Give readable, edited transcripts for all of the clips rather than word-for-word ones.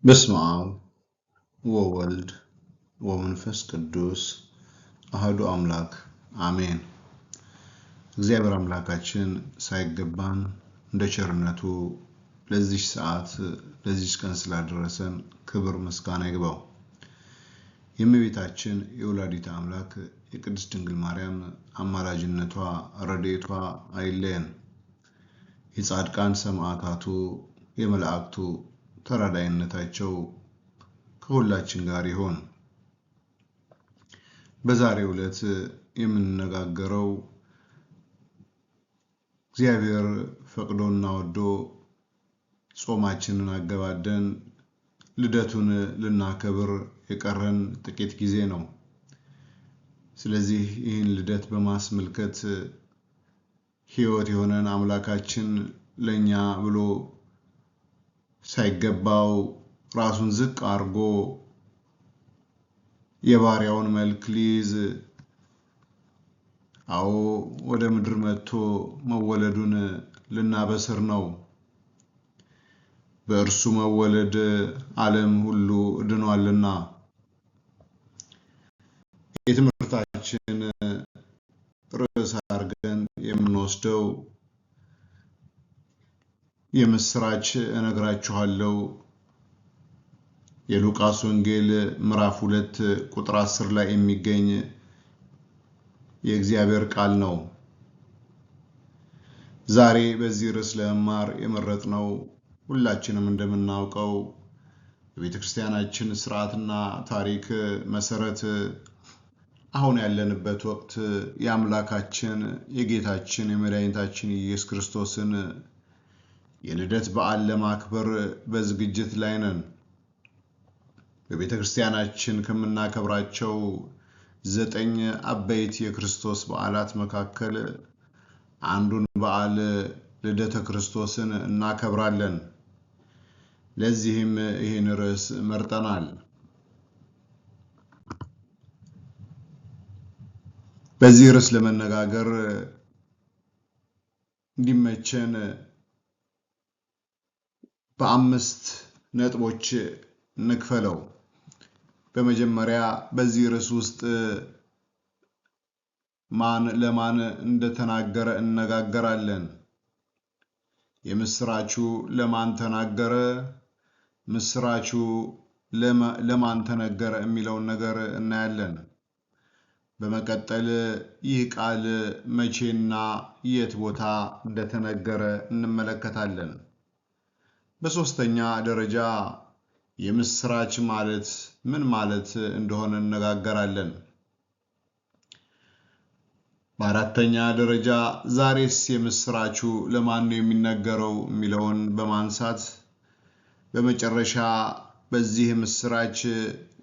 በስመ አብ ወወልድ ወመንፈስ ቅዱስ አሐዱ አምላክ አሜን። እግዚአብሔር አምላካችን ሳይገባን እንደ ቸርነቱ ለዚህ ሰዓት ለዚህ ቀን ስላደረሰን ክብር ምስጋና ይግባው። የእመቤታችን የወላዲተ አምላክ የቅድስት ድንግል ማርያም አማላጅነቷ ረድኤቷ አይለየን። የጻድቃን ሰማዕታቱ የመላእክቱ ተራዳይነታቸው ከሁላችን ጋር ይሁን። በዛሬው ዕለት የምንነጋገረው እግዚአብሔር ፈቅዶና ወዶ ጾማችንን አገባደን ልደቱን ልናከብር የቀረን ጥቂት ጊዜ ነው። ስለዚህ ይህን ልደት በማስመልከት ሕይወት የሆነን አምላካችን ለኛ ብሎ ሳይገባው ራሱን ዝቅ አድርጎ የባሪያውን መልክ ሊይዝ ወደ ምድር መጥቶ መወለዱን ልናበስር ነው። በእርሱ መወለድ ዓለም ሁሉ ድኗልና። የትምህርታችን ርዕስ አድርገን የምንወስደው የምስራች እነግራችኋለሁ የሉቃስ ወንጌል ምዕራፍ 2 ቁጥር 10 ላይ የሚገኝ የእግዚአብሔር ቃል ነው። ዛሬ በዚህ ርዕስ ለመማር የመረጥነው ሁላችንም እንደምናውቀው የቤተክርስቲያናችን ስርዓትና ታሪክ መሰረት አሁን ያለንበት ወቅት የአምላካችን የጌታችን የመድኃኒታችን ኢየሱስ ክርስቶስን የልደት በዓል ለማክበር በዝግጅት ላይ ነን። በቤተክርስቲያናችን ከምናከብራቸው 9 አበይት የክርስቶስ በዓላት መካከል አንዱን በዓል ልደተ ክርስቶስን እናከብራለን። ለዚህም ይህን ርዕስ መርጠናል። በዚህ ርዕስ ለመነጋገር እንዲመቸን በ5 ነጥቦች እንክፈለው። በመጀመሪያ በዚህ ርዕስ ውስጥ ማን ለማን እንደተናገረ እነጋገራለን። የምስራቹ ለማን ተናገረ፣ ምስራቹ ለማን ተነገረ የሚለውን ነገር እናያለን። በመቀጠል ይህ ቃል መቼና የት ቦታ እንደተነገረ እንመለከታለን። በሶስተኛ ደረጃ የምስራች ማለት ምን ማለት እንደሆነ እነጋገራለን። በአራተኛ ደረጃ ዛሬስ የምስራቹ ለማን ነው የሚነገረው የሚለውን በማንሳት በመጨረሻ በዚህ ምስራች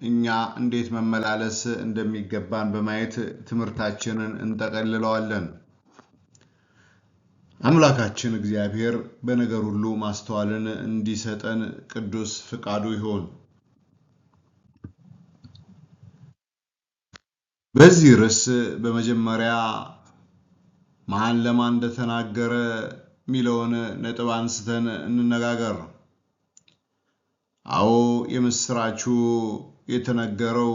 እኛ እንዴት መመላለስ እንደሚገባን በማየት ትምህርታችንን እንጠቀልለዋለን። አምላካችን እግዚአብሔር በነገር ሁሉ ማስተዋልን እንዲሰጠን ቅዱስ ፍቃዱ ይሁን። በዚህ ርዕስ በመጀመሪያ ማን ለማን እንደተናገረ የሚለውን ነጥብ አንስተን እንነጋገር። የምስራቹ የተነገረው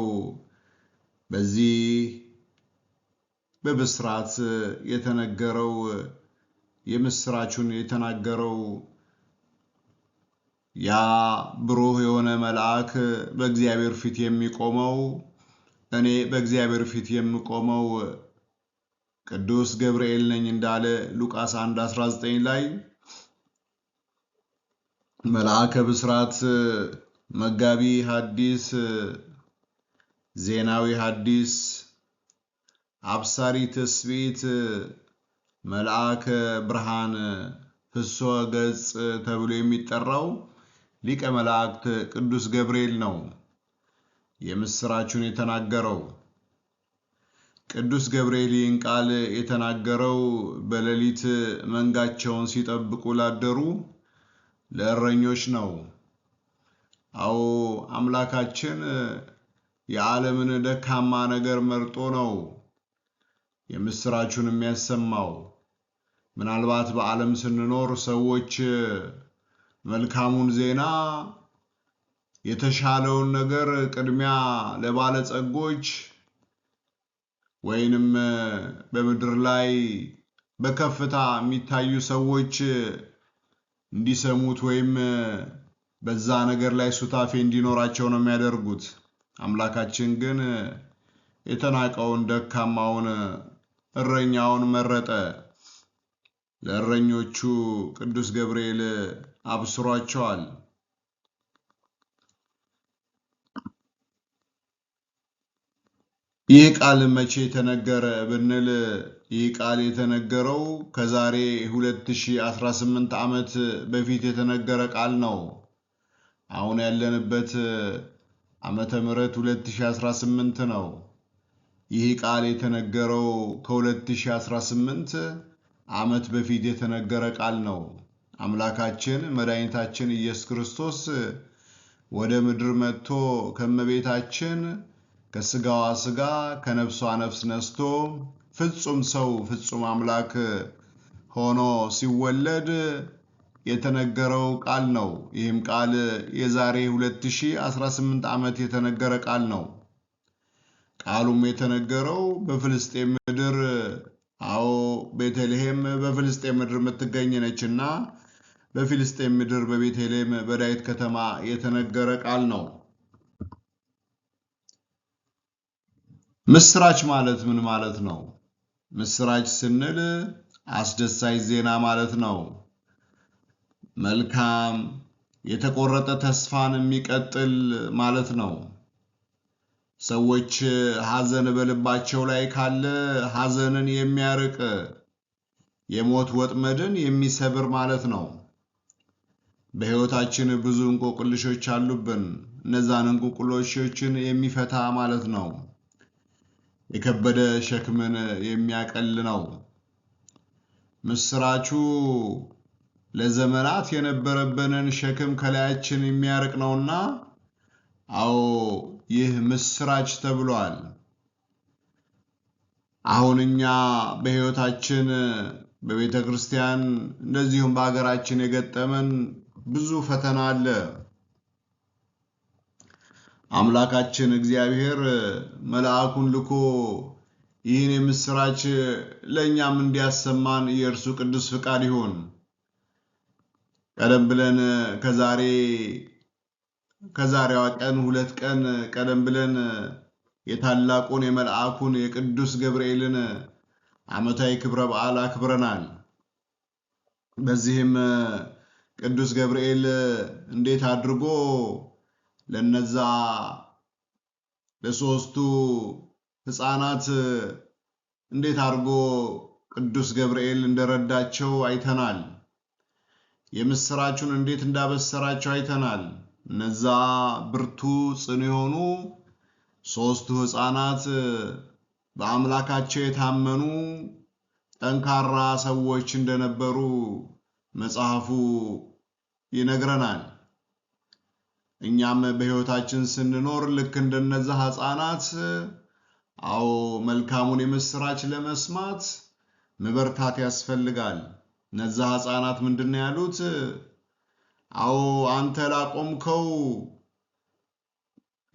በዚህ በብስራት የተነገረው የምስራቹን የተናገረው ያ ብሩህ የሆነ መልአክ በእግዚአብሔር ፊት የሚቆመው እኔ በእግዚአብሔር ፊት የምቆመው ቅዱስ ገብርኤል ነኝ እንዳለ ሉቃስ 1:19 ላይ መልአከ ብስራት መጋቢ ሐዲስ ዜናዊ ሐዲስ አብሳሪ ትስብእት መልአከ ብርሃን ፍስሐ ገጽ ተብሎ የሚጠራው ሊቀ መላእክት ቅዱስ ገብርኤል ነው የምስራቹን የተናገረው። ቅዱስ ገብርኤል ይህን ቃል የተናገረው በሌሊት መንጋቸውን ሲጠብቁ ላደሩ ለእረኞች ነው። አምላካችን የዓለምን ደካማ ነገር መርጦ ነው የምስራቹን የሚያሰማው። ምናልባት በዓለም ስንኖር ሰዎች መልካሙን ዜና የተሻለውን ነገር ቅድሚያ ለባለጸጎች ወይንም በምድር ላይ በከፍታ የሚታዩ ሰዎች እንዲሰሙት ወይም በዛ ነገር ላይ ሱታፌ እንዲኖራቸው ነው የሚያደርጉት። አምላካችን ግን የተናቀውን ደካማውን እረኛውን መረጠ። ለእረኞቹ ቅዱስ ገብርኤል አብስሯቸዋል። ይህ ቃል መቼ ተነገረ ብንል ይህ ቃል የተነገረው ከዛሬ 2018 ዓመት በፊት የተነገረ ቃል ነው። አሁን ያለንበት ዓመተ ምህረት 2018 ነው። ይህ ቃል የተነገረው ከ2018 ዓመት በፊት የተነገረ ቃል ነው። አምላካችን መድኃኒታችን ኢየሱስ ክርስቶስ ወደ ምድር መጥቶ ከመቤታችን ከስጋዋ ስጋ ከነፍሷ ነፍስ ነስቶ ፍጹም ሰው ፍጹም አምላክ ሆኖ ሲወለድ የተነገረው ቃል ነው። ይህም ቃል የዛሬ 2018 ዓመት የተነገረ ቃል ነው። ቃሉም የተነገረው በፍልስጤም ምድር፣ አዎ ቤተልሔም በፍልስጤም ምድር የምትገኝ ነችና በፍልስጤም ምድር በቤተልሔም በዳዊት ከተማ የተነገረ ቃል ነው። ምስራች ማለት ምን ማለት ነው? ምስራች ስንል አስደሳች ዜና ማለት ነው። መልካም የተቆረጠ ተስፋን የሚቀጥል ማለት ነው። ሰዎች ሐዘን በልባቸው ላይ ካለ ሐዘንን የሚያርቅ የሞት ወጥመድን የሚሰብር ማለት ነው። በሕይወታችን ብዙ እንቆቅልሾች አሉብን። እነዛን እንቆቅልሾችን የሚፈታ ማለት ነው። የከበደ ሸክምን የሚያቀል ነው። ምስራቹ ለዘመናት የነበረብንን ሸክም ከላያችን የሚያርቅ ነውና፣ አዎ ይህ ምስራች ተብሏል። አሁን እኛ በሕይወታችን በቤተ ክርስቲያን እንደዚሁም በሀገራችን የገጠመን ብዙ ፈተና አለ። አምላካችን እግዚአብሔር መልአኩን ልኮ ይህን የምስራች ለእኛም እንዲያሰማን የእርሱ ቅዱስ ፍቃድ ይሁን። ቀደም ብለን ከዛሬዋ ቀን 2 ቀን ቀደም ብለን የታላቁን የመልአኩን የቅዱስ ገብርኤልን ዓመታዊ ክብረ በዓል አክብረናል። በዚህም ቅዱስ ገብርኤል እንዴት አድርጎ ለነዛ ለሶስቱ ሕፃናት እንዴት አድርጎ ቅዱስ ገብርኤል እንደረዳቸው አይተናል። የምስራቹን እንዴት እንዳበሰራቸው አይተናል። እነዛ ብርቱ ጽኑ የሆኑ ሶስቱ ሕፃናት በአምላካቸው የታመኑ ጠንካራ ሰዎች እንደነበሩ መጽሐፉ ይነግረናል። እኛም በሕይወታችን ስንኖር ልክ እንደነዛ ሕፃናት አዎ መልካሙን የምስራች ለመስማት መበርታት ያስፈልጋል። እነዛ ሕፃናት ምንድነው ያሉት? አዎ አንተ ላቆምከው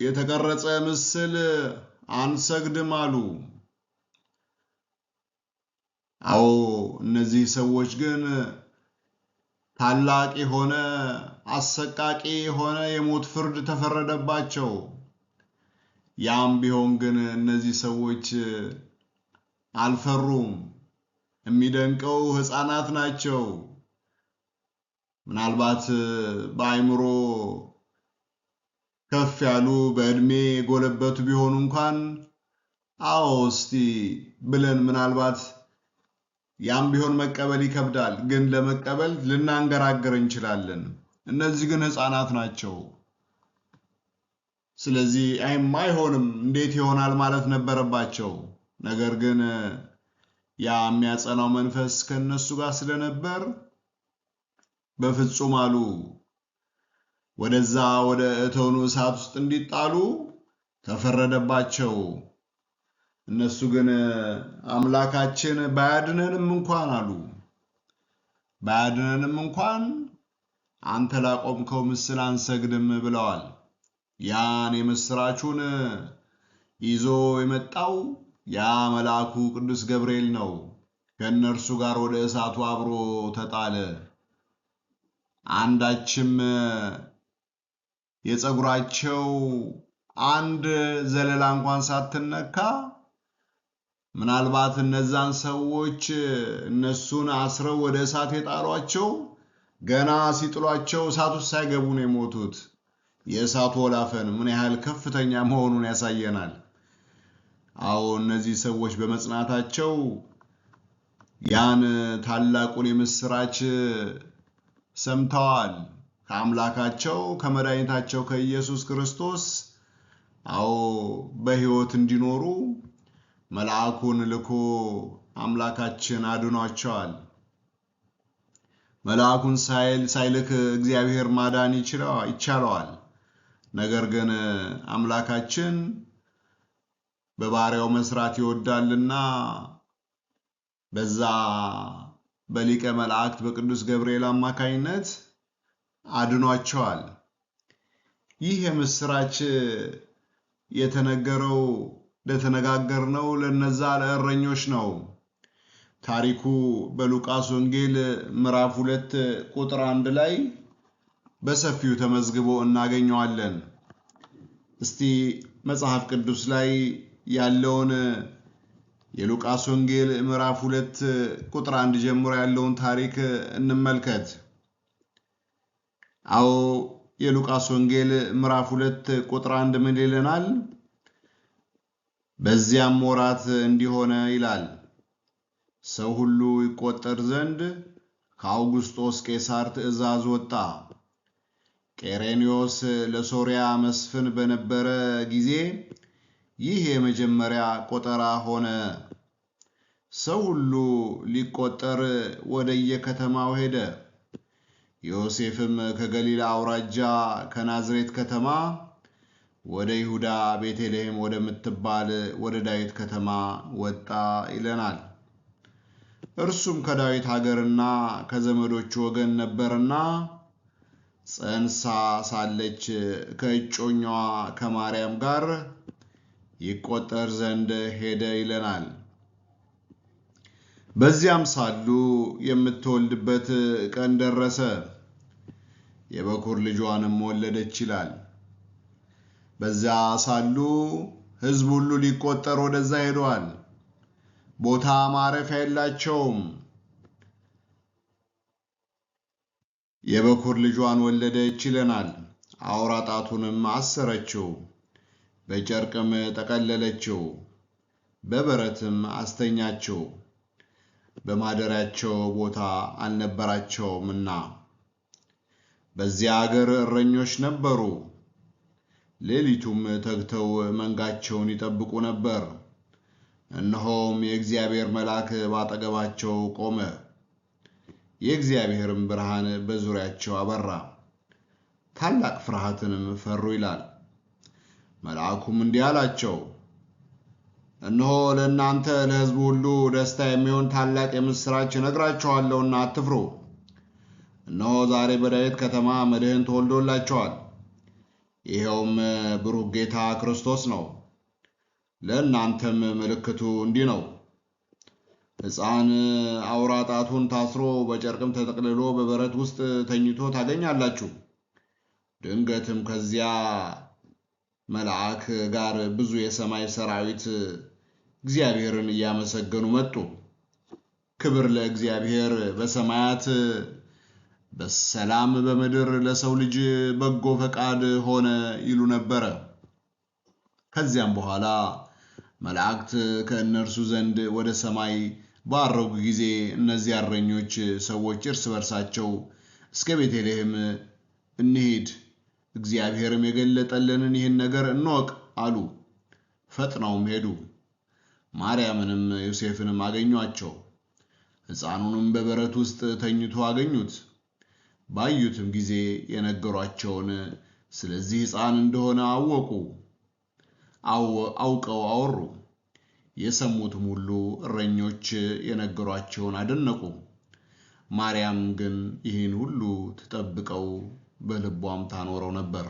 የተቀረጸ ምስል አንሰግድም አሉ። አዎ እነዚህ ሰዎች ግን ታላቅ የሆነ አሰቃቂ የሆነ የሞት ፍርድ ተፈረደባቸው። ያም ቢሆን ግን እነዚህ ሰዎች አልፈሩም። የሚደንቀው ሕፃናት ናቸው። ምናልባት በአእምሮ ከፍ ያሉ በዕድሜ የጎለበቱ ቢሆኑ እንኳን አዎ እስቲ ብለን ምናልባት ያም ቢሆን መቀበል ይከብዳል፣ ግን ለመቀበል ልናንገራገር እንችላለን። እነዚህ ግን ሕፃናት ናቸው። ስለዚህ አይሆንም እንዴት ይሆናል ማለት ነበረባቸው። ነገር ግን ያ የሚያጸናው መንፈስ ከነሱ ጋር ስለነበር በፍጹም አሉ። ወደዛ ወደ እቶኑ እሳት ውስጥ እንዲጣሉ ተፈረደባቸው። እነሱ ግን አምላካችን ባያድነንም እንኳን አሉ፣ ባያድነንም እንኳን አንተ ላቆምከው ምስል አንሰግድም ብለዋል። ያን የምስራቹን ይዞ የመጣው ያ መልአኩ ቅዱስ ገብርኤል ነው። ከእነርሱ ጋር ወደ እሳቱ አብሮ ተጣለ። አንዳችም የፀጉራቸው አንድ ዘለላ እንኳን ሳትነካ ምናልባት እነዛን ሰዎች እነሱን አስረው ወደ እሳት የጣሏቸው ገና ሲጥሏቸው እሳት ውስጥ ሳይገቡ ነው የሞቱት። የእሳቱ ወላፈን ምን ያህል ከፍተኛ መሆኑን ያሳየናል። አዎ እነዚህ ሰዎች በመጽናታቸው ያን ታላቁን የምስራች ሰምተዋል። ከአምላካቸው ከመድኃኒታቸው ከኢየሱስ ክርስቶስ አዎ በሕይወት እንዲኖሩ መልአኩን ልኮ አምላካችን አድኗቸዋል። መልአኩን ሳይልክ እግዚአብሔር ማዳን ይቻለዋል። ነገር ግን አምላካችን በባሪያው መስራት ይወዳልና በዛ በሊቀ መላእክት በቅዱስ ገብርኤል አማካኝነት አድኗቸዋል። ይህ የምስራች የተነገረው ለተነጋገርነው ለነዛ ለእረኞች ነው። ታሪኩ በሉቃስ ወንጌል ምዕራፍ 2 ቁጥር 1 ላይ በሰፊው ተመዝግቦ እናገኘዋለን። እስቲ መጽሐፍ ቅዱስ ላይ ያለውን የሉቃስ ወንጌል ምዕራፍ 2 ቁጥር 1 ጀምሮ ያለውን ታሪክ እንመልከት። አዎ የሉቃስ ወንጌል ምዕራፍ 2 ቁጥር 1 ምን ይለናል? በዚያም ወራት እንዲሆነ ይላል፣ ሰው ሁሉ ይቆጠር ዘንድ ከአውግስጦስ ቄሳር ትእዛዝ ወጣ። ቄሬኔዎስ ለሶርያ መስፍን በነበረ ጊዜ ይህ የመጀመሪያ ቆጠራ ሆነ። ሰው ሁሉ ሊቆጠር ወደየከተማው ሄደ። ዮሴፍም ከገሊላ አውራጃ ከናዝሬት ከተማ ወደ ይሁዳ ቤተልሔም ወደምትባል ወደ ዳዊት ከተማ ወጣ ይለናል። እርሱም ከዳዊት ሀገርና ከዘመዶቹ ወገን ነበርና ጸንሳ ሳለች ከእጮኛዋ ከማርያም ጋር ይቆጠር ዘንድ ሄደ ይለናል። በዚያም ሳሉ የምትወልድበት ቀን ደረሰ፣ የበኩር ልጇንም ወለደች ይላል። በዚያ ሳሉ ሕዝብ ሁሉ ሊቆጠር ወደዛ ሄደዋል። ቦታ ማረፊያ የላቸውም። የበኩር ልጇን ወለደች ይለናል። አውራ ጣቱንም አሰረችው፣ በጨርቅም ጠቀለለችው፣ በበረትም አስተኛችው፣ በማደሪያቸው ቦታ አልነበራቸውምና። በዚያ አገር እረኞች ነበሩ፣ ሌሊቱም ተግተው መንጋቸውን ይጠብቁ ነበር። እነሆም የእግዚአብሔር መልአክ ባጠገባቸው ቆመ፣ የእግዚአብሔርም ብርሃን በዙሪያቸው አበራ፣ ታላቅ ፍርሃትንም ፈሩ ይላል። መልአኩም እንዲህ አላቸው፣ እነሆ ለእናንተ ለሕዝቡ ሁሉ ደስታ የሚሆን ታላቅ የምስራች እነግራችኋለሁና አትፍሩ። እነሆ ዛሬ በዳዊት ከተማ መድኅን ተወልዶላችኋል፣ ይኸውም ብሩክ ጌታ ክርስቶስ ነው። ለእናንተም ምልክቱ እንዲህ ነው፣ ሕፃን አውራ ጣቱን ታስሮ በጨርቅም ተጠቅልሎ በበረት ውስጥ ተኝቶ ታገኛላችሁ። ድንገትም ከዚያ መልአክ ጋር ብዙ የሰማይ ሰራዊት እግዚአብሔርን እያመሰገኑ መጡ። ክብር ለእግዚአብሔር በሰማያት በሰላም በምድር ለሰው ልጅ በጎ ፈቃድ ሆነ ይሉ ነበረ። ከዚያም በኋላ መላእክት ከእነርሱ ዘንድ ወደ ሰማይ ባረጉ ጊዜ እነዚህ እረኞች ሰዎች እርስ በርሳቸው እስከ ቤተልሔም እንሂድ፣ እግዚአብሔርም የገለጠልንን ይህን ነገር እንወቅ አሉ። ፈጥነውም ሄዱ። ማርያምንም ዮሴፍንም አገኟቸው። ሕፃኑንም በበረት ውስጥ ተኝቶ አገኙት። ባዩትም ጊዜ የነገሯቸውን ስለዚህ ሕፃን እንደሆነ አውቀው አወሩ። የሰሙትም ሁሉ እረኞች የነገሯቸውን አደነቁ። ማርያም ግን ይህን ሁሉ ትጠብቀው በልቧም ታኖረው ነበር።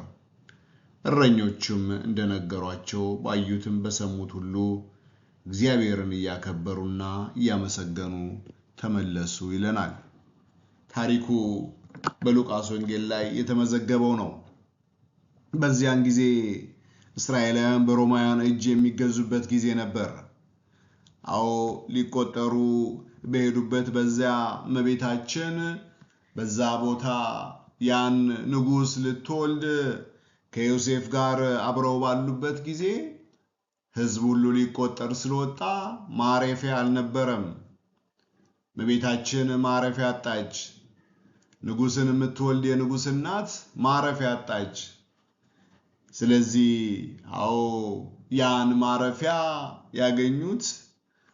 እረኞቹም እንደነገሯቸው ባዩትም በሰሙት ሁሉ እግዚአብሔርን እያከበሩና እያመሰገኑ ተመለሱ ይለናል። ታሪኩ በሉቃስ ወንጌል ላይ የተመዘገበው ነው። በዚያን ጊዜ እስራኤላውያን በሮማውያን እጅ የሚገዙበት ጊዜ ነበር። አዎ ሊቆጠሩ በሄዱበት በዚያ እመቤታችን በዛ ቦታ ያን ንጉሥ ልትወልድ ከዮሴፍ ጋር አብረው ባሉበት ጊዜ ሕዝብ ሁሉ ሊቆጠር ስለወጣ ማረፊያ አልነበረም። እመቤታችን ማረፊያ አጣች። ንጉሥን የምትወልድ የንጉሥ እናት ማረፊያ አጣች። ስለዚህ አዎ ያን ማረፊያ ያገኙት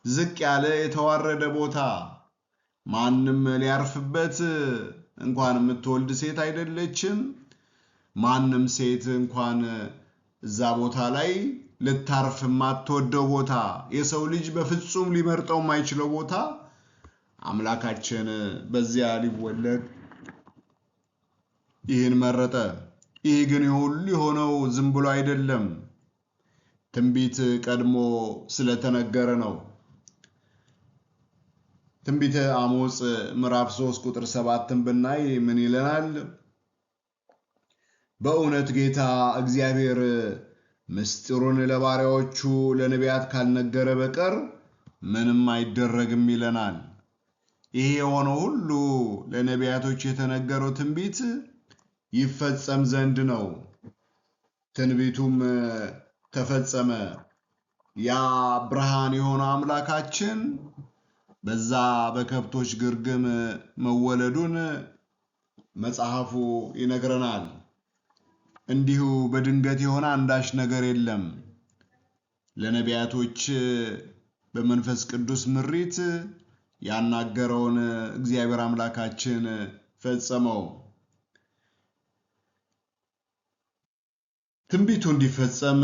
ዝቅ ያለ የተዋረደ ቦታ፣ ማንም ሊያርፍበት እንኳን የምትወልድ ሴት አይደለችም። ማንም ሴት እንኳን እዛ ቦታ ላይ ልታርፍ የማትወደው ቦታ፣ የሰው ልጅ በፍጹም ሊመርጠው የማይችለው ቦታ አምላካችን በዚያ ሊወለድ ይህን መረጠ። ይህ ግን ሁሉ የሆነው ዝም ብሎ አይደለም፣ ትንቢት ቀድሞ ስለተነገረ ነው። ትንቢተ አሞጽ ምዕራፍ 3 ቁጥር 7 ብናይ ምን ይለናል? በእውነት ጌታ እግዚአብሔር ምስጢሩን ለባሪያዎቹ ለነቢያት ካልነገረ በቀር ምንም አይደረግም ይለናል። ይሄ የሆነው ሁሉ ለነቢያቶች የተነገረው ትንቢት ይፈጸም ዘንድ ነው። ትንቢቱም ተፈጸመ። ያ ብርሃን የሆነው አምላካችን በዛ በከብቶች ግርግም መወለዱን መጽሐፉ ይነግረናል። እንዲሁ በድንገት የሆነ አንዳች ነገር የለም። ለነቢያቶች በመንፈስ ቅዱስ ምሪት ያናገረውን እግዚአብሔር አምላካችን ፈጸመው። ትንቢቱ እንዲፈጸም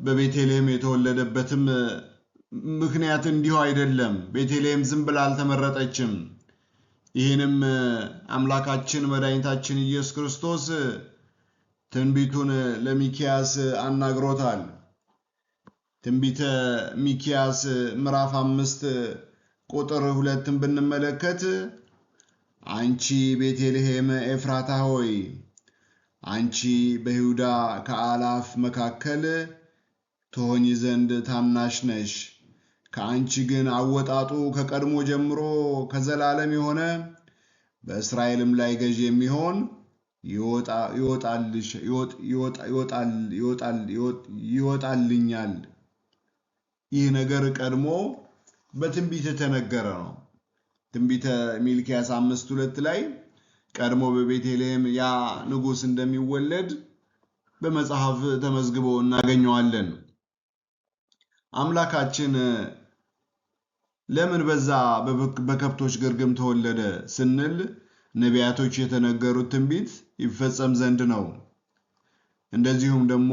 በቤተልሔም የተወለደበትም ምክንያት እንዲሁ አይደለም። ቤተልሔም ዝም ብላ አልተመረጠችም። ይህንም አምላካችን መድኃኒታችን ኢየሱስ ክርስቶስ ትንቢቱን ለሚክያስ አናግሮታል። ትንቢተ ሚክያስ ምዕራፍ 5 ቁጥር 2 ብንመለከት አንቺ ቤተልሔም ኤፍራታ ሆይ አንቺ በይሁዳ ከአላፍ መካከል ትሆኚ ዘንድ ታናሽ ነሽ። ከአንቺ ግን አወጣጡ ከቀድሞ ጀምሮ ከዘላለም የሆነ በእስራኤልም ላይ ገዥ የሚሆን ይወጣልኛል። ይህ ነገር ቀድሞ በትንቢት የተነገረ ነው። ትንቢተ ሚልክያስ 5:2 ላይ ቀድሞ በቤተልሔም ያ ንጉሥ እንደሚወለድ በመጽሐፍ ተመዝግቦ እናገኘዋለን። አምላካችን ለምን በዛ በከብቶች ግርግም ተወለደ ስንል ነቢያቶች የተነገሩት ትንቢት ይፈጸም ዘንድ ነው። እንደዚሁም ደግሞ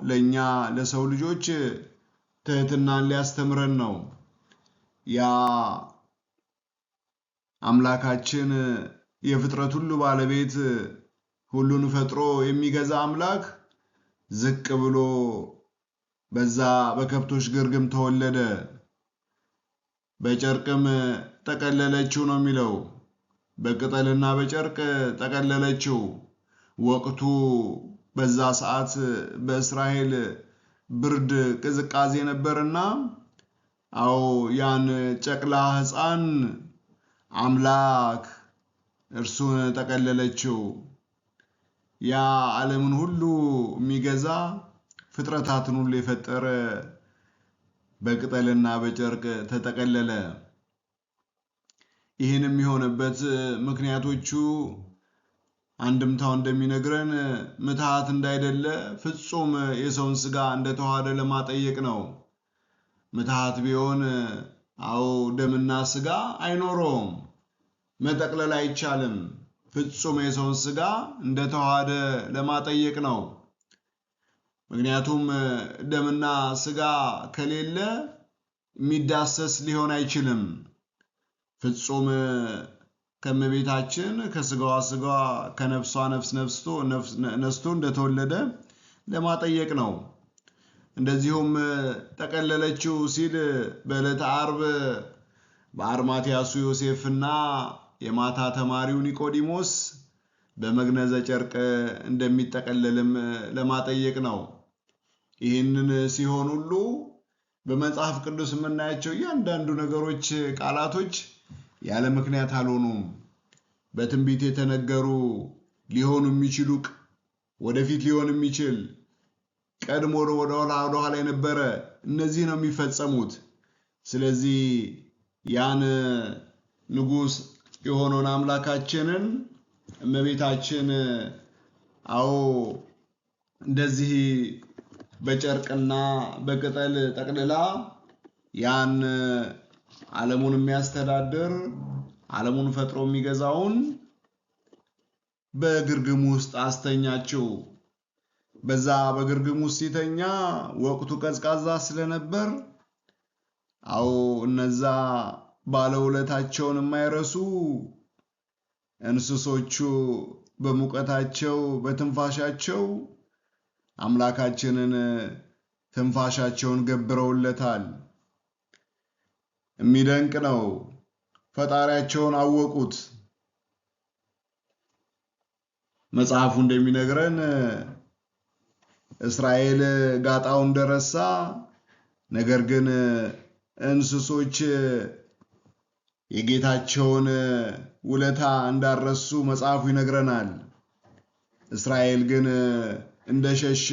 ለእኛ ለሰው ልጆች ትህትናን ሊያስተምረን ነው። ያ አምላካችን የፍጥረት ሁሉ ባለቤት ሁሉን ፈጥሮ የሚገዛ አምላክ ዝቅ ብሎ በዛ በከብቶች ግርግም ተወለደ። በጨርቅም ጠቀለለችው ነው የሚለው። በቅጠልና በጨርቅ ጠቀለለችው። ወቅቱ በዛ ሰዓት በእስራኤል ብርድ ቅዝቃዜ ነበርና አዎ ያን ጨቅላ ሕፃን አምላክ እርሱን ጠቀለለችው። ያ ዓለምን ሁሉ የሚገዛ ፍጥረታትን ሁሉ የፈጠረ በቅጠልና በጨርቅ ተጠቀለለ። ይህንም የሆነበት ምክንያቶቹ አንድምታው እንደሚነግረን ምትሃት እንዳይደለ ፍጹም የሰውን ሥጋ እንደተዋሃደ ለማጠየቅ ነው። ምትሃት ቢሆን አዎ ደምና ሥጋ አይኖረውም፣ መጠቅለል አይቻልም። ፍጹም የሰውን ሥጋ እንደተዋሃደ ለማጠየቅ ነው። ምክንያቱም ደምና ሥጋ ከሌለ የሚዳሰስ ሊሆን አይችልም። ፍጹም ከእመቤታችን ከሥጋዋ ሥጋ ከነፍሷ ነፍስ ነስቶ እንደተወለደ ለማጠየቅ ነው። እንደዚሁም ጠቀለለችው ሲል በዕለተ ዓርብ በአርማትያሱ ዮሴፍና የማታ ተማሪው ኒቆዲሞስ በመግነዘ ጨርቅ እንደሚጠቀለልም ለማጠየቅ ነው። ይህንን ሲሆን ሁሉ በመጽሐፍ ቅዱስ የምናያቸው እያንዳንዱ ነገሮች፣ ቃላቶች ያለ ምክንያት አልሆኑም። በትንቢት የተነገሩ ሊሆኑ የሚችሉ ወደፊት ሊሆን የሚችል ቀድሞ ወደ ኋላ የነበረ እነዚህ ነው የሚፈጸሙት። ስለዚህ ያን ንጉሥ የሆነውን አምላካችንን እመቤታችን እንደዚህ በጨርቅና በቅጠል ጠቅልላ ያን ዓለሙን የሚያስተዳድር ዓለሙን ፈጥሮ የሚገዛውን በግርግም ውስጥ አስተኛችው። በዛ በግርግም ውስጥ ሲተኛ ወቅቱ ቀዝቃዛ ስለነበር እነዛ ባለውለታቸውን የማይረሱ እንስሶቹ በሙቀታቸው በትንፋሻቸው አምላካችንን ትንፋሻቸውን ገብረውለታል። የሚደንቅ ነው። ፈጣሪያቸውን አወቁት። መጽሐፉ እንደሚነግረን እስራኤል ጋጣውን ደረሳ፣ ነገር ግን እንስሶች የጌታቸውን ውለታ እንዳረሱ መጽሐፉ ይነግረናል። እስራኤል ግን እንደሸሸ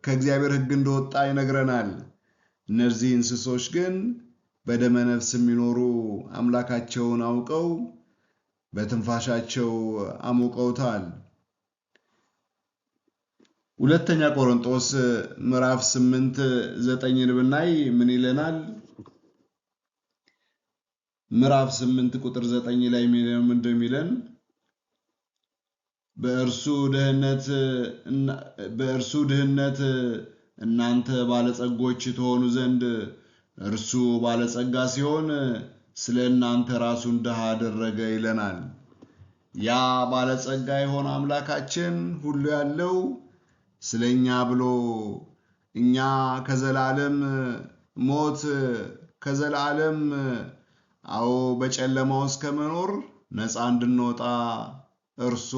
ከእግዚአብሔር ሕግ እንደወጣ ይነግረናል። እነዚህ እንስሶች ግን በደመ ነፍስ የሚኖሩ አምላካቸውን አውቀው በትንፋሻቸው አሞቀውታል። ሁለተኛ ቆሮንቶስ ምዕራፍ 8:9 ብናይ ምን ይለናል? ምዕራፍ 8 ቁጥር 9 ላይ እንደሚለን በእርሱ ድህነት እናንተ ባለጸጎች ትሆኑ ዘንድ እርሱ ባለጸጋ ሲሆን ስለ እናንተ ራሱን ድሃ አደረገ ይለናል። ያ ባለጸጋ የሆነ አምላካችን ሁሉ ያለው ስለኛ ብሎ እኛ ከዘላለም ሞት ከዘላለም በጨለማ ውስጥ ከመኖር ነፃ እንድንወጣ እርሱ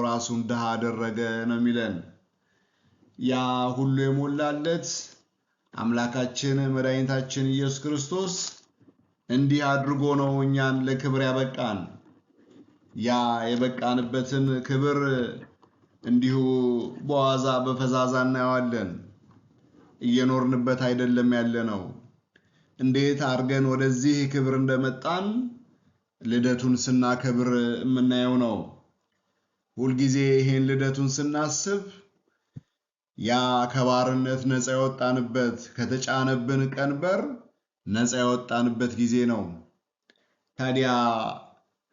ራሱን ድሃ አደረገ ነው የሚለን። ያ ሁሉ የሞላለት አምላካችን መድኃኒታችን ኢየሱስ ክርስቶስ እንዲህ አድርጎ ነው እኛን ለክብር ያበቃን። ያ የበቃንበትን ክብር እንዲሁ በዋዛ በፈዛዛ እናየዋለን። እየኖርንበት አይደለም ያለነው። እንዴት አድርገን ወደዚህ ክብር እንደመጣን ልደቱን ስናከብር የምናየው ነው። ሁልጊዜ ይሄን ልደቱን ስናስብ ያ ከባርነት ነፃ የወጣንበት ከተጫነብን ቀንበር ነፃ የወጣንበት ጊዜ ነው። ታዲያ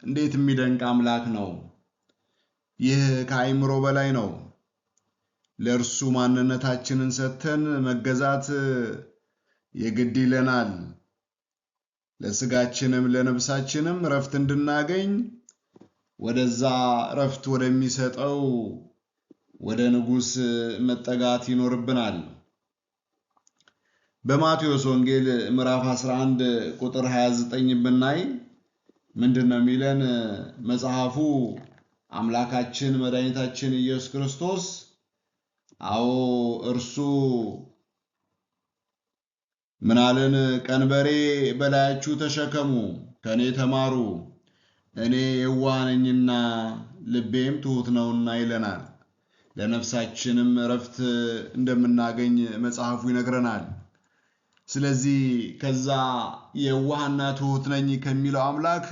እንዴት የሚደንቅ አምላክ ነው! ይህ ከአእምሮ በላይ ነው። ለእርሱ ማንነታችንን ሰጥተን መገዛት የግድ ይለናል። ለስጋችንም ለነፍሳችንም ረፍት እንድናገኝ ወደዛ ረፍት ወደሚሰጠው ወደ ንጉሥ መጠጋት ይኖርብናል። በማቴዎስ ወንጌል ምዕራፍ 11 ቁጥር 29 ብናይ ምንድነው የሚለን? መጽሐፉ አምላካችን መድኃኒታችን ኢየሱስ ክርስቶስ እርሱ ምናለን? ቀንበሬ በላያችሁ ተሸከሙ፣ ከኔ ተማሩ፣ እኔ የዋህ ነኝና ልቤም ትሑት ነውና ይለናል። ለነፍሳችንም ረፍት እንደምናገኝ መጽሐፉ ይነግረናል። ስለዚህ ከዛ የዋህና ትሑት ነኝ ከሚለው አምላክ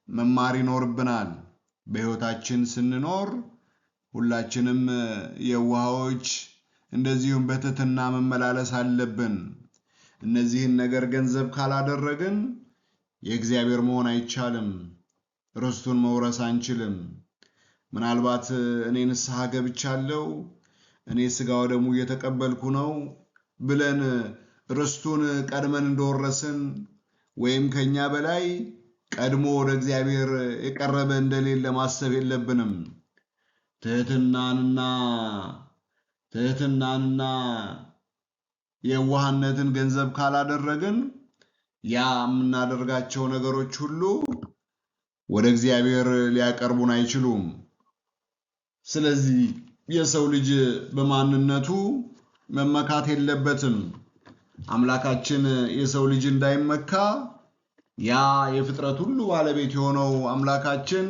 መማር ይኖርብናል። በሕይወታችን ስንኖር ሁላችንም የዋሆች እንደዚሁም በትህትና መመላለስ አለብን። እነዚህን ነገር ገንዘብ ካላደረግን የእግዚአብሔር መሆን አይቻልም። ርስቱን መውረስ አንችልም። ምናልባት እኔ ንስሐ ገብቻለሁ፣ እኔ ሥጋ ወደሙ እየተቀበልኩ ነው ብለን ርስቱን ቀድመን እንደወረስን ወይም ከኛ በላይ ቀድሞ ወደ እግዚአብሔር የቀረበ እንደሌለ ማሰብ የለብንም። ትህትናንና ትህትናንና የዋህነትን ገንዘብ ካላደረግን ያ የምናደርጋቸው ነገሮች ሁሉ ወደ እግዚአብሔር ሊያቀርቡን አይችሉም። ስለዚህ የሰው ልጅ በማንነቱ መመካት የለበትም። አምላካችን የሰው ልጅ እንዳይመካ ያ የፍጥረት ሁሉ ባለቤት የሆነው አምላካችን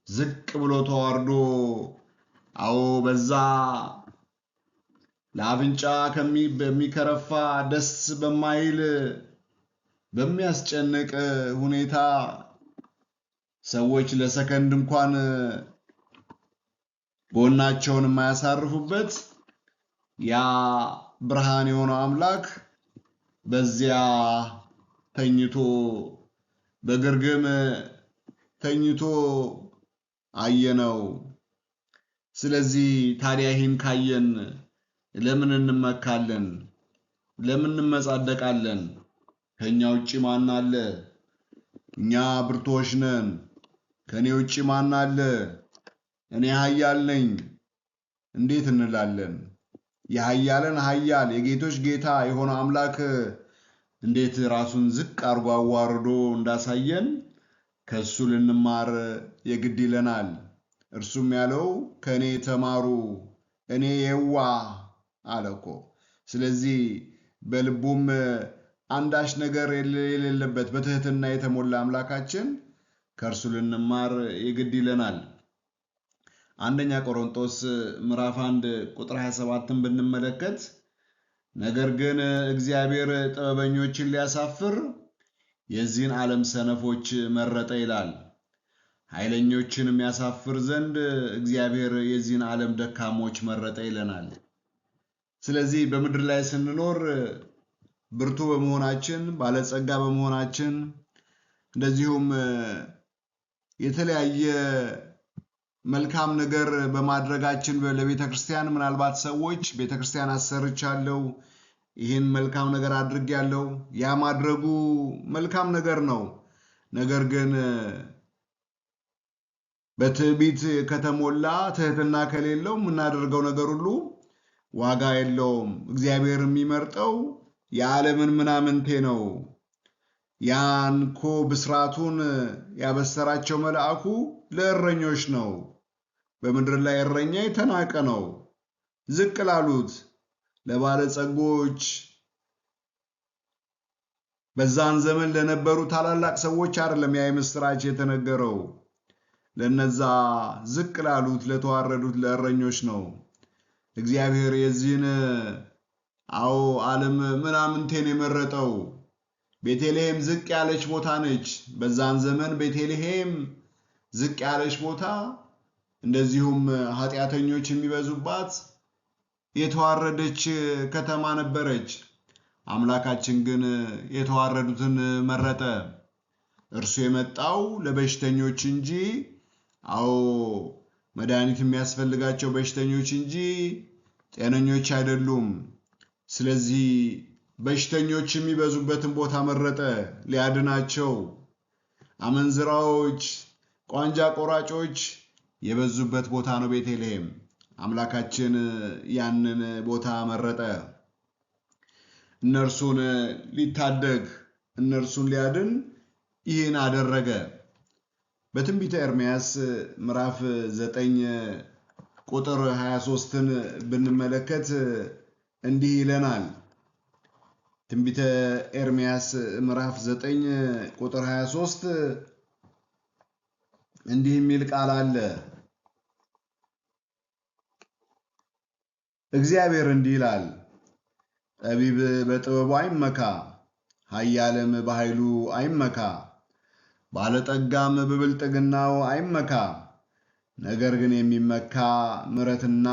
ዝቅ ብሎ ተዋርዶ በዛ ለአፍንጫ በሚከረፋ ደስ በማይል በሚያስጨንቅ ሁኔታ ሰዎች ለሰከንድ እንኳን ጎናቸውን የማያሳርፉበት ያ ብርሃን የሆነው አምላክ በዚያ ተኝቶ በግርግም ተኝቶ አየነው። ስለዚህ ታዲያ ይህን ካየን ለምን እንመካለን? ለምን እንመጻደቃለን? ከኛ ውጪ ማን አለ? እኛ ብርቶች ነን። ከኔ ውጪ ማን አለ? እኔ ኃያል ነኝ እንዴት እንላለን? የኃያላን ኃያል የጌቶች ጌታ የሆነው አምላክ እንዴት ራሱን ዝቅ አርጎ አዋርዶ እንዳሳየን ከሱ ልንማር የግድ ይለናል። እርሱም ያለው ከኔ ተማሩ እኔ የዋህ አለ እኮ። ስለዚህ በልቡም አንዳች ነገር የሌለበት በትህትና የተሞላ አምላካችን ከእርሱ ልንማር የግድ ይለናል። አንደኛ ቆሮንቶስ ምዕራፍ 1 ቁጥር 27ን ብንመለከት ነገር ግን እግዚአብሔር ጥበበኞችን ሊያሳፍር የዚህን ዓለም ሰነፎች መረጠ ይላል። ኃይለኞችንም ያሳፍር ዘንድ እግዚአብሔር የዚህን ዓለም ደካሞች መረጠ ይለናል። ስለዚህ በምድር ላይ ስንኖር ብርቱ በመሆናችን ባለጸጋ በመሆናችን እንደዚሁም የተለያየ መልካም ነገር በማድረጋችን ለቤተ ክርስቲያን ምናልባት ሰዎች ቤተ ክርስቲያን አሰርቻለሁ፣ ይህን መልካም ነገር አድርጌያለሁ፣ ያ ማድረጉ መልካም ነገር ነው። ነገር ግን በትዕቢት ከተሞላ ትህትና ከሌለው የምናደርገው ነገር ሁሉ ዋጋ የለውም። እግዚአብሔር የሚመርጠው የዓለምን ምናምንቴ ነው። ያንኮ ብስራቱን ያበሰራቸው መልአኩ ለእረኞች ነው። በምድር ላይ እረኛ የተናቀ ነው። ዝቅ ላሉት ለባለጸጎች በዛን ዘመን ለነበሩ ታላላቅ ሰዎች አይደለም ያ የምስራች የተነገረው። ለነዛ ዝቅ ላሉት ለተዋረዱት ለእረኞች ነው። እግዚአብሔር የዚህን ዓለም ምናምንቴን የመረጠው። ቤተልሔም ዝቅ ያለች ቦታ ነች። በዛን ዘመን ቤተልሔም ዝቅ ያለች ቦታ፣ እንደዚሁም ኃጢአተኞች የሚበዙባት የተዋረደች ከተማ ነበረች። አምላካችን ግን የተዋረዱትን መረጠ። እርሱ የመጣው ለበሽተኞች እንጂ መድኃኒት የሚያስፈልጋቸው በሽተኞች እንጂ ጤነኞች አይደሉም። ስለዚህ በሽተኞች የሚበዙበትን ቦታ መረጠ ሊያድናቸው። አመንዝራዎች፣ ቋንጃ ቆራጮች የበዙበት ቦታ ነው ቤተልሔም። አምላካችን ያንን ቦታ መረጠ። እነርሱን ሊታደግ እነርሱን ሊያድን ይህን አደረገ። በትንቢተ ኤርምያስ ምዕራፍ 9 ቁጥር 23ን ብንመለከት እንዲህ ይለናል። ትንቢተ ኤርምያስ ምዕራፍ 9 ቁጥር 23 እንዲህ የሚል ቃል አለ። እግዚአብሔር እንዲህ ይላል፣ ጠቢብ በጥበቡ አይመካ፣ ኃያልም በኃይሉ አይመካ፣ ባለጠጋም በብልጥግናው አይመካ። ነገር ግን የሚመካ ምሕረትና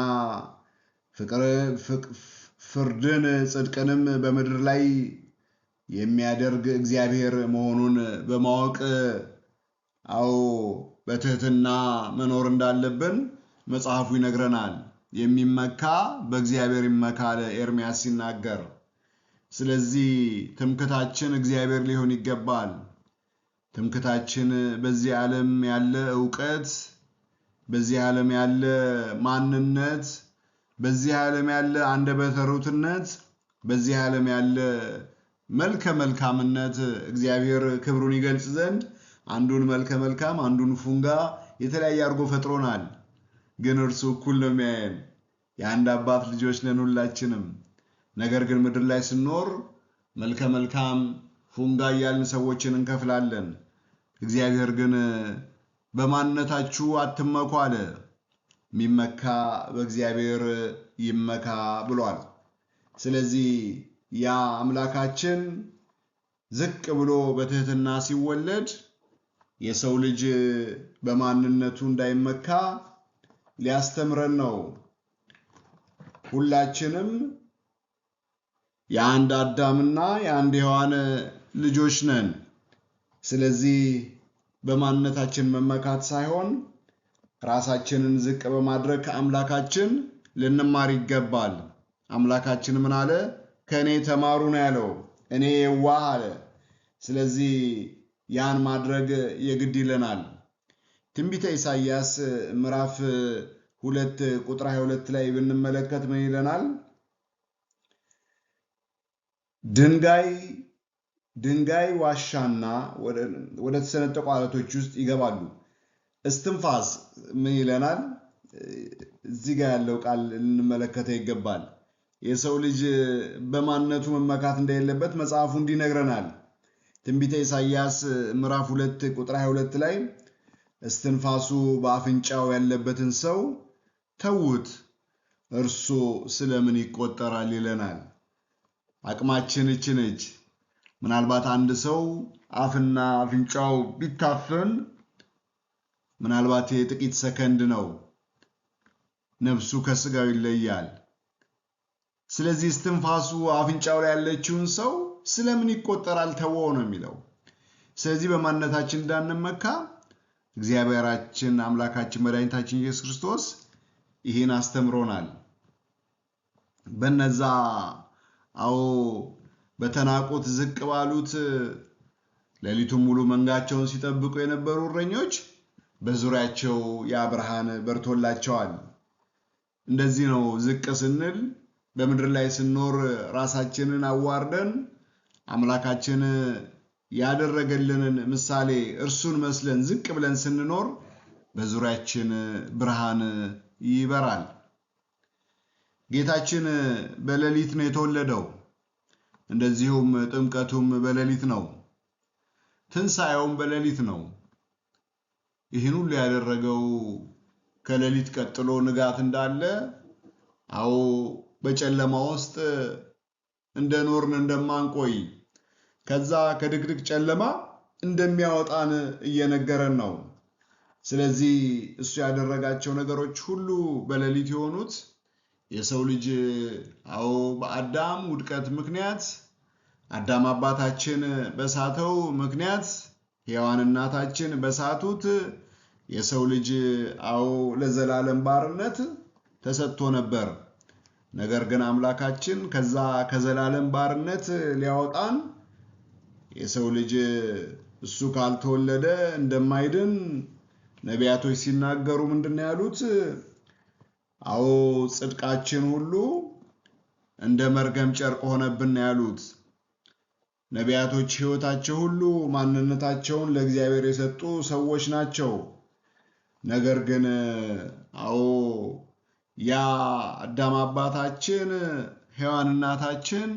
ፍርድን ጽድቅንም በምድር ላይ የሚያደርግ እግዚአብሔር መሆኑን በማወቅ በትህትና መኖር እንዳለብን መጽሐፉ ይነግረናል። የሚመካ በእግዚአብሔር ይመካ አለ ኤርምያስ ሲናገር። ስለዚህ ትምክታችን እግዚአብሔር ሊሆን ይገባል። ትምክታችን በዚህ ዓለም ያለ ዕውቀት፣ በዚህ ዓለም ያለ ማንነት በዚህ ዓለም ያለ አንደበተ ርቱዕነት፣ በዚህ ዓለም ያለ መልከ መልካምነት እግዚአብሔር ክብሩን ይገልጽ ዘንድ አንዱን መልከ መልካም አንዱን ፉንጋ የተለያየ አድርጎ ፈጥሮናል። ግን እርሱ እኩል ነው የሚያየን። የአንድ አባት ልጆች ነን ሁላችንም። ነገር ግን ምድር ላይ ስንኖር መልከ መልካም ፉንጋ እያልን ሰዎችን እንከፍላለን። እግዚአብሔር ግን በማንነታችሁ አትመኩ አለ። የሚመካ በእግዚአብሔር ይመካ ብሏል። ስለዚህ ያ አምላካችን ዝቅ ብሎ በትህትና ሲወለድ የሰው ልጅ በማንነቱ እንዳይመካ ሊያስተምረን ነው። ሁላችንም የአንድ አዳምና የአንድ ሔዋን ልጆች ነን። ስለዚህ በማንነታችን መመካት ሳይሆን ራሳችንን ዝቅ በማድረግ ከአምላካችን ልንማር ይገባል። አምላካችን ምን አለ? ከእኔ ተማሩ ነው ያለው። እኔ የዋህ አለ። ስለዚህ ያን ማድረግ የግድ ይለናል። ትንቢተ ኢሳይያስ ምዕራፍ 2 ቁጥር 22 ላይ ብንመለከት ምን ይለናል? ድንጋይ ዋሻና ወደ ተሰነጠቁ ዓለቶች ውስጥ ይገባሉ። እስትንፋስ ምን ይለናል? እዚህ ጋር ያለው ቃል ልንመለከተው ይገባል። የሰው ልጅ በማንነቱ መመካት እንደሌለበት መጽሐፉ እንዲነግረናል። ትንቢተ ኢሳይያስ ምዕራፍ 2 ቁጥር 22 ላይ እስትንፋሱ በአፍንጫው ያለበትን ሰው ተዉት፣ እርሱ ስለምን ይቆጠራል ይለናል። አቅማችን እቺ ነች። ምናልባት አንድ ሰው አፍና አፍንጫው ቢታፈን ምናልባት የጥቂት ሰከንድ ነው፣ ነፍሱ ከስጋው ይለያል። ስለዚህ እስትንፋሱ አፍንጫው ላይ ያለችውን ሰው ስለምን ይቆጠራል ተወው ነው የሚለው። ስለዚህ በማንነታችን እንዳንመካ እግዚአብሔራችን አምላካችን መድኃኒታችን ኢየሱስ ክርስቶስ ይህን አስተምሮናል። በነዛ በተናቁት ዝቅ ባሉት ሌሊቱን ሙሉ መንጋቸውን ሲጠብቁ የነበሩ እረኞች በዙሪያቸው ያ ብርሃን በርቶላቸዋል። እንደዚህ ነው ዝቅ ስንል በምድር ላይ ስንኖር ራሳችንን አዋርደን አምላካችን ያደረገልንን ምሳሌ እርሱን መስለን ዝቅ ብለን ስንኖር በዙሪያችን ብርሃን ይበራል። ጌታችን በሌሊት ነው የተወለደው። እንደዚሁም ጥምቀቱም በሌሊት ነው። ትንሣኤውም በሌሊት ነው። ይህን ሁሉ ያደረገው ከሌሊት ቀጥሎ ንጋት እንዳለ በጨለማ ውስጥ እንደኖርን እንደማንቆይ ከዛ ከድቅድቅ ጨለማ እንደሚያወጣን እየነገረን ነው። ስለዚህ እሱ ያደረጋቸው ነገሮች ሁሉ በሌሊት የሆኑት የሰው ልጅ በአዳም ውድቀት ምክንያት አዳም አባታችን በሳተው ምክንያት ሔዋን እናታችን በሳቱት የሰው ልጅ ለዘላለም ባርነት ተሰጥቶ ነበር። ነገር ግን አምላካችን ከዛ ከዘላለም ባርነት ሊያወጣን የሰው ልጅ እሱ ካልተወለደ እንደማይድን ነቢያቶች ሲናገሩ ምንድነው ያሉት? ጽድቃችን ሁሉ እንደ መርገም ጨርቅ ሆነብን ያሉት። ነቢያቶች ሕይወታቸው ሁሉ ማንነታቸውን ለእግዚአብሔር የሰጡ ሰዎች ናቸው። ነገር ግን ያ አዳም አባታችን ሔዋን እናታችን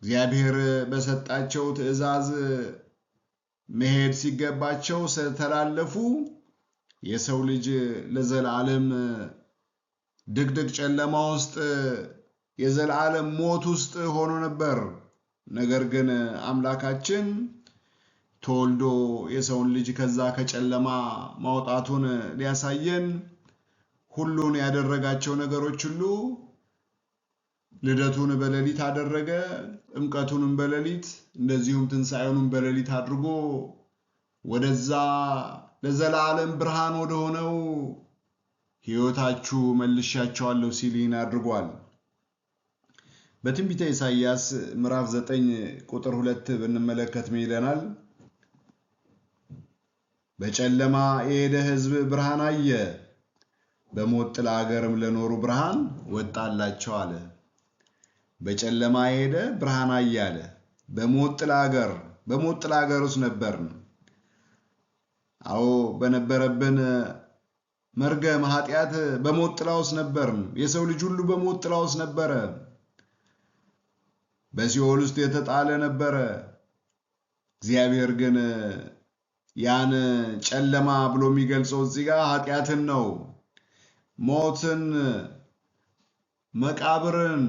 እግዚአብሔር በሰጣቸው ትእዛዝ መሄድ ሲገባቸው ስለተላለፉ የሰው ልጅ ለዘላለም ድቅድቅ ጨለማ ውስጥ የዘላለም ሞት ውስጥ ሆኖ ነበር። ነገር ግን አምላካችን ተወልዶ የሰውን ልጅ ከዛ ከጨለማ ማውጣቱን ሊያሳየን ሁሉን ያደረጋቸው ነገሮች ሁሉ ልደቱን በሌሊት አደረገ፣ ጥምቀቱንም በሌሊት እንደዚሁም ትንሣኤውንም በሌሊት አድርጎ ወደዛ ለዘላለም ብርሃን ወደ ሆነው ሕይወታችሁ መልሻቸዋለሁ ሲል ይህን አድርጓል። በትንቢተ ኢሳይያስ ምዕራፍ 9 ቁጥር 2 ብንመለከት ምን ይለናል? በጨለማ የሄደ ሕዝብ ብርሃን አየ፣ በሞት ጥላ ሀገርም ለኖሩ ብርሃን ወጣላቸው አለ። በጨለማ ሄደ ብርሃን አየ አለ። በሞት ጥላ ሀገር ውስጥ ነበርን። አዎ በነበረብን መርገም ኃጢአት በሞት ጥላ ውስጥ ነበርን። የሰው ልጅ ሁሉ በሞት ጥላ ውስጥ ነበረ። በሲኦል ውስጥ የተጣለ ነበረ። እግዚአብሔር ግን ያን ጨለማ ብሎ የሚገልጸው እዚህ ጋር ኃጢአትን ነው፣ ሞትን፣ መቃብርን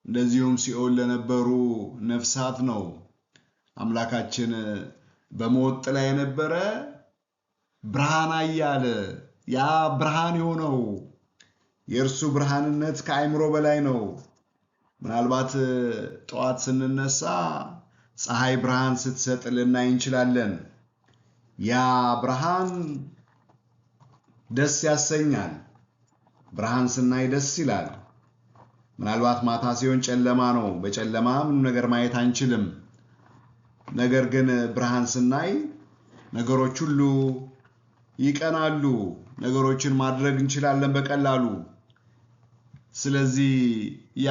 እንደዚሁም ሲኦል ለነበሩ ነፍሳት ነው። አምላካችን በሞት ጥላ የነበረ ብርሃን አየ አለ። ያ ብርሃን የሆነው የእርሱ ብርሃንነት ከአእምሮ በላይ ነው። ምናልባት ጠዋት ስንነሳ ፀሐይ ብርሃን ስትሰጥ ልናይ እንችላለን። ያ ብርሃን ደስ ያሰኛል። ብርሃን ስናይ ደስ ይላል። ምናልባት ማታ ሲሆን ጨለማ ነው። በጨለማ ምንም ነገር ማየት አንችልም። ነገር ግን ብርሃን ስናይ ነገሮች ሁሉ ይቀናሉ። ነገሮችን ማድረግ እንችላለን በቀላሉ። ስለዚህ ያ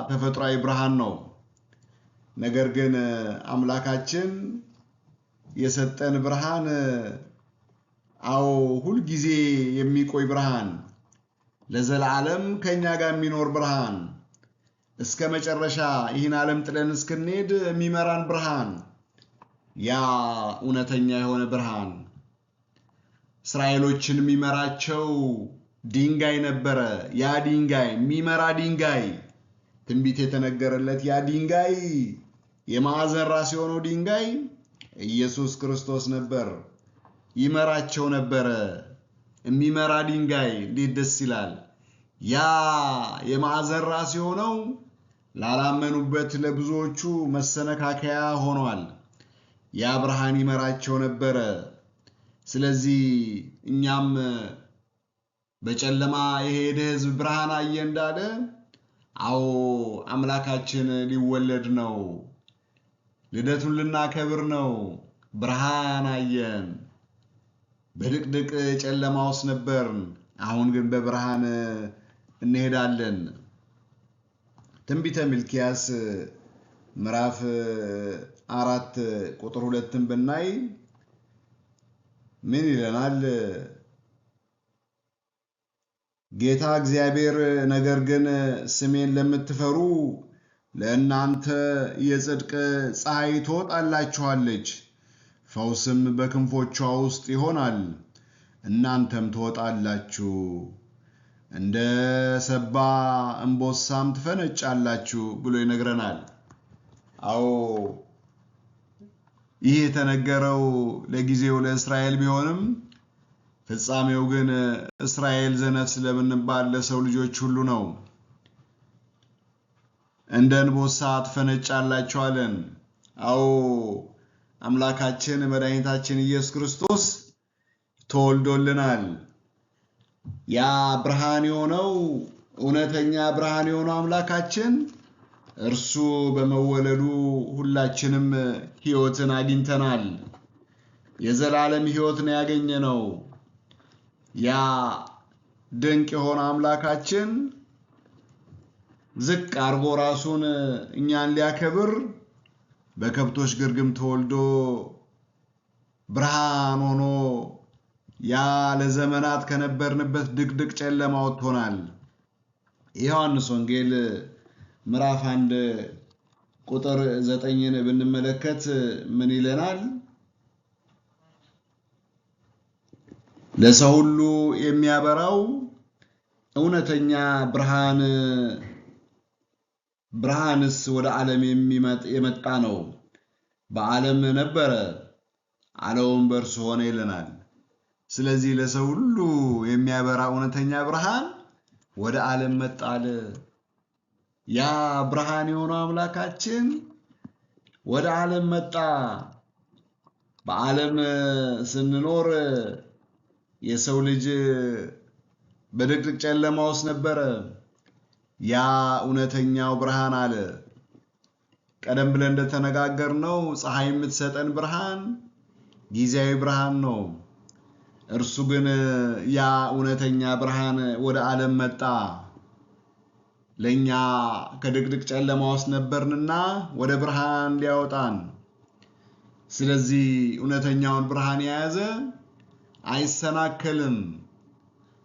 ተፈጥሯዊ ብርሃን ነው። ነገር ግን አምላካችን የሰጠን ብርሃን ሁል ጊዜ የሚቆይ ብርሃን፣ ለዘላለም ከኛ ጋር የሚኖር ብርሃን፣ እስከ መጨረሻ ይህን ዓለም ጥለን እስክንሄድ የሚመራን ብርሃን፣ ያ እውነተኛ የሆነ ብርሃን። እስራኤሎችን የሚመራቸው ድንጋይ ነበረ። ያ ድንጋይ የሚመራ ድንጋይ፣ ትንቢት የተነገረለት ያ ድንጋይ፣ የማዕዘን ራስ የሆነው ድንጋይ ኢየሱስ ክርስቶስ ነበር። ይመራቸው ነበረ። የሚመራ ድንጋይ እንዴት ደስ ይላል! ያ የማዕዘን ራስ የሆነው ላላመኑበት ለብዙዎቹ መሰነካከያ ሆኗል። ያ ብርሃን ይመራቸው ነበረ። ስለዚህ እኛም በጨለማ የሄደ ሕዝብ ብርሃን አየ እንዳለ፣ አምላካችን ሊወለድ ነው። ልደቱን ልናከብር ነው። ብርሃን አየን። በድቅድቅ ጨለማ ውስጥ ነበርን። አሁን ግን በብርሃን እንሄዳለን። ትንቢተ ሚልክያስ ምዕራፍ 4 ቁጥር 2 ብናይ ምን ይለናል? ጌታ እግዚአብሔር ነገር ግን ስሜን ለምትፈሩ ለእናንተ የጽድቅ ፀሐይ ትወጣላችኋለች፣ ፈውስም በክንፎቿ ውስጥ ይሆናል፣ እናንተም ትወጣላችሁ፣ እንደ ሰባ እምቦሳም ትፈነጫላችሁ ብሎ ይነግረናል። ይህ የተነገረው ለጊዜው ለእስራኤል ቢሆንም ፍጻሜው ግን እስራኤል ዘነፍስ ለምንባል ለሰው ልጆች ሁሉ ነው። እንደ እንቦሳ ትፈነጫላችሁ አለን። አምላካችን መድኃኒታችን ኢየሱስ ክርስቶስ ተወልዶልናል። ያ ብርሃን የሆነው እውነተኛ ብርሃን የሆነው አምላካችን እርሱ በመወለዱ ሁላችንም ሕይወትን አግኝተናል። የዘላለም ሕይወት ነው ያገኘነው። ያ ድንቅ የሆነ አምላካችን ዝቅ አርጎ ራሱን እኛን ሊያከብር በከብቶች ግርግም ተወልዶ ብርሃን ሆኖ ያ ለዘመናት ከነበርንበት ድቅድቅ ጨለማ ወጥቶናል። የዮሐንስ ወንጌል ምዕራፍ 1 ቁጥር 9ን ብንመለከት ምን ይለናል? ለሰው ሁሉ የሚያበራው እውነተኛ ብርሃንስ ወደ ዓለም የመጣ ነው። በዓለም ነበረ፣ ዓለሙም በእርሱ ሆነ ይለናል። ስለዚህ ለሰው ሁሉ የሚያበራ እውነተኛ ብርሃን ወደ ዓለም መጣለ። ያ ብርሃን የሆነው አምላካችን ወደ ዓለም መጣ። በዓለም ስንኖር የሰው ልጅ በድቅድቅ ጨለማ ውስጥ ነበረ። ያ እውነተኛው ብርሃን አለ። ቀደም ብለን እንደተነጋገርነው ፀሐይ የምትሰጠን ብርሃን ጊዜያዊ ብርሃን ነው። እርሱ ግን ያ እውነተኛ ብርሃን ወደ ዓለም መጣ። ለኛ ከድቅድቅ ጨለማ ውስጥ ነበርንና ወደ ብርሃን ሊያወጣን። ስለዚህ እውነተኛውን ብርሃን የያዘ አይሰናከልም፣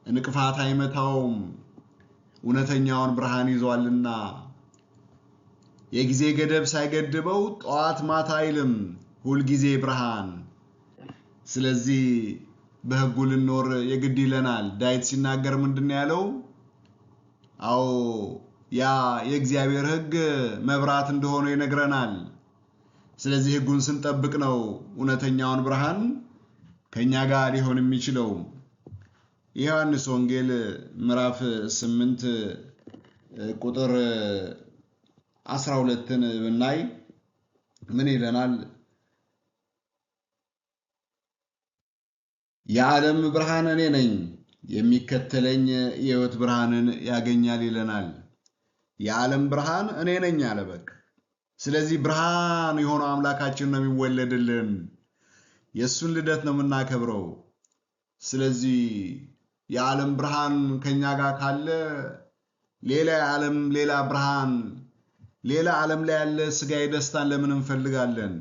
እንቅፋት አይመታውም። እውነተኛውን ብርሃን ይዟልና የጊዜ ገደብ ሳይገድበው ጠዋት ማታ አይልም፣ ሁልጊዜ ብርሃን። ስለዚህ በሕጉ ልንኖር የግድ ይለናል። ዳዊት ሲናገር ምንድን ነው ያለው? አዎ ያ የእግዚአብሔር ሕግ መብራት እንደሆነ ይነግረናል። ስለዚህ ሕጉን ስንጠብቅ ነው እውነተኛውን ብርሃን ከኛ ጋር ሊሆን የሚችለው። የዮሐንስ ወንጌል ምዕራፍ 8 ቁጥር 12ን ብናይ ምን ይለናል? የዓለም ብርሃን እኔ ነኝ፣ የሚከተለኝ የሕይወት ብርሃንን ያገኛል ይለናል። የዓለም ብርሃን እኔ ነኝ አለ በቃ። ስለዚህ ብርሃን የሆነው አምላካችን ነው የሚወለድልን። የእሱን ልደት ነው የምናከብረው። ስለዚህ የዓለም ብርሃን ከኛ ጋር ካለ ሌላ የዓለም ሌላ ብርሃን ሌላ ዓለም ላይ ያለ ስጋዊ ደስታን ለምን እንፈልጋለን?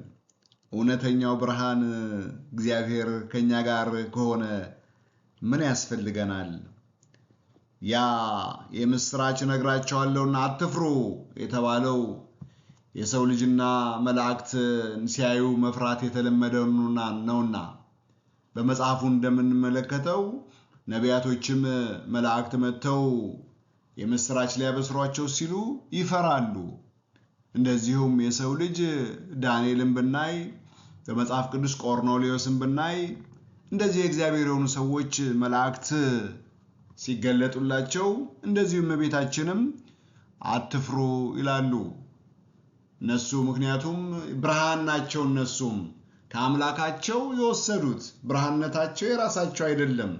እውነተኛው ብርሃን እግዚአብሔር ከኛ ጋር ከሆነ ምን ያስፈልገናል? ያ የምስራች ነግራቸዋለሁና አትፍሩ የተባለው የሰው ልጅና መላእክት ሲያዩ መፍራት የተለመደ ነውና በመጽሐፉ እንደምንመለከተው ነቢያቶችም መላእክት መጥተው የምስራች ሊያበስሯቸው ሲሉ ይፈራሉ። እንደዚሁም የሰው ልጅ ዳንኤልን ብናይ፣ በመጽሐፍ ቅዱስ ቆርኔሌዎስን ብናይ እንደዚህ የእግዚአብሔር የሆኑ ሰዎች መላእክት ሲገለጡላቸው እንደዚሁም እመቤታችንም አትፍሩ ይላሉ። እነሱ ምክንያቱም ብርሃን ናቸው። እነሱም ከአምላካቸው የወሰዱት ብርሃንነታቸው የራሳቸው አይደለም።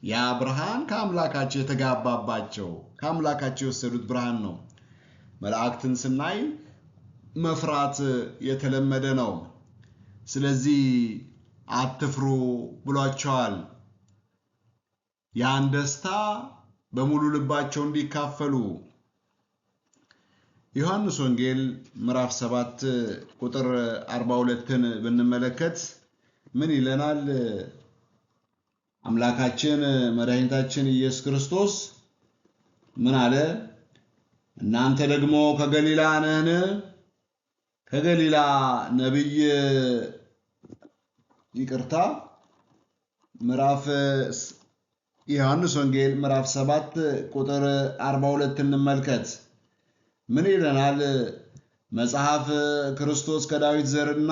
ያ ብርሃን ከአምላካቸው የተጋባባቸው ከአምላካቸው የወሰዱት ብርሃን ነው። መላእክትን ስናይ መፍራት የተለመደ ነው። ስለዚህ አትፍሩ ብሏቸዋል። ያን ደስታ በሙሉ ልባቸው እንዲካፈሉ። ዮሐንስ ወንጌል ምዕራፍ 7 ቁጥር 42ን ብንመለከት ምን ይለናል? አምላካችን መድኃኒታችን ኢየሱስ ክርስቶስ ምን አለ? እናንተ ደግሞ ከገሊላ ነህን? ከገሊላ ነቢይ ዮሐንስ ወንጌል ምዕራፍ 7 ቁጥር 42 እንመልከት። ምን ይለናል? መጽሐፍ ክርስቶስ ከዳዊት ዘርና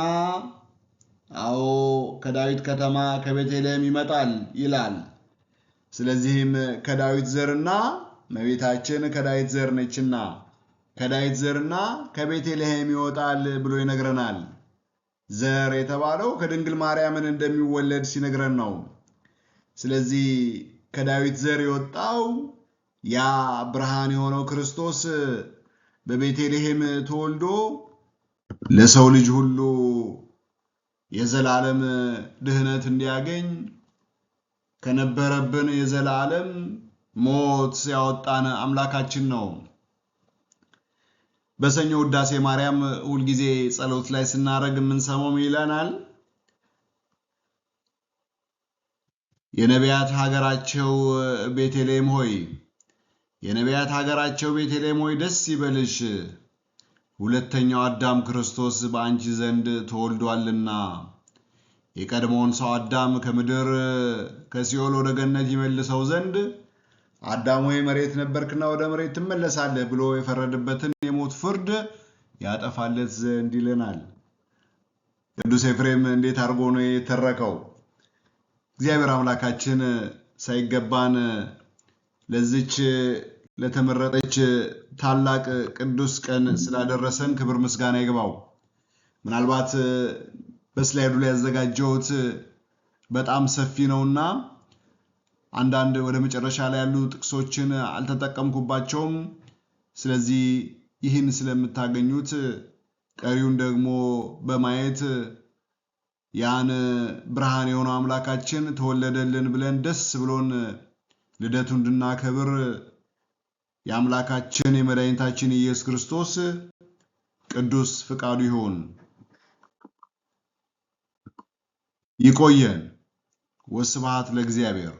ከዳዊት ከተማ ከቤተልሔም ይመጣል ይላል። ስለዚህም ከዳዊት ዘርና እመቤታችን ከዳዊት ዘር ነችና ከዳዊት ዘርና ከቤተልሔም ይወጣል ብሎ ይነግረናል። ዘር የተባለው ከድንግል ማርያምን እንደሚወለድ ሲነግረን ነው። ስለዚህ ከዳዊት ዘር የወጣው ያ ብርሃን የሆነው ክርስቶስ በቤተልሔም ተወልዶ ለሰው ልጅ ሁሉ የዘላለም ድህነት እንዲያገኝ ከነበረብን የዘላለም ሞት ያወጣን አምላካችን ነው። በሰኞ ውዳሴ ማርያም ሁልጊዜ ጸሎት ላይ ስናረግ የምንሰማው ይለናል፣ የነቢያት ሀገራቸው ቤተልሔም ሆይ፣ የነቢያት ሀገራቸው ቤተልሔም ሆይ ደስ ይበልሽ፣ ሁለተኛው አዳም ክርስቶስ በአንቺ ዘንድ ተወልዷልና። የቀድሞውን ሰው አዳም ከምድር ከሲኦል ወደ ገነት ይመልሰው ዘንድ አዳም ሆይ መሬት ነበርክና ወደ መሬት ትመለሳለህ ብሎ የፈረደበትን የሞት ፍርድ ያጠፋለት ዘንድ ይለናል። ቅዱስ ኤፍሬም እንዴት አድርጎ ነው የተረከው? እግዚአብሔር አምላካችን ሳይገባን ለዚች ለተመረጠች ታላቅ ቅዱስ ቀን ስላደረሰን ክብር ምስጋና ይግባው። ምናልባት በስላይዱ ላይ ያዘጋጀሁት በጣም ሰፊ ነውና አንዳንድ ወደ መጨረሻ ላይ ያሉ ጥቅሶችን አልተጠቀምኩባቸውም። ስለዚህ ይህን ስለምታገኙት ቀሪውን ደግሞ በማየት ያን ብርሃን የሆነው አምላካችን ተወለደልን ብለን ደስ ብሎን ልደቱን እንድናከብር የአምላካችን የመድኃኒታችን ኢየሱስ ክርስቶስ ቅዱስ ፍቃዱ ይሁን። ይቆየን። ወስብሐት ለእግዚአብሔር።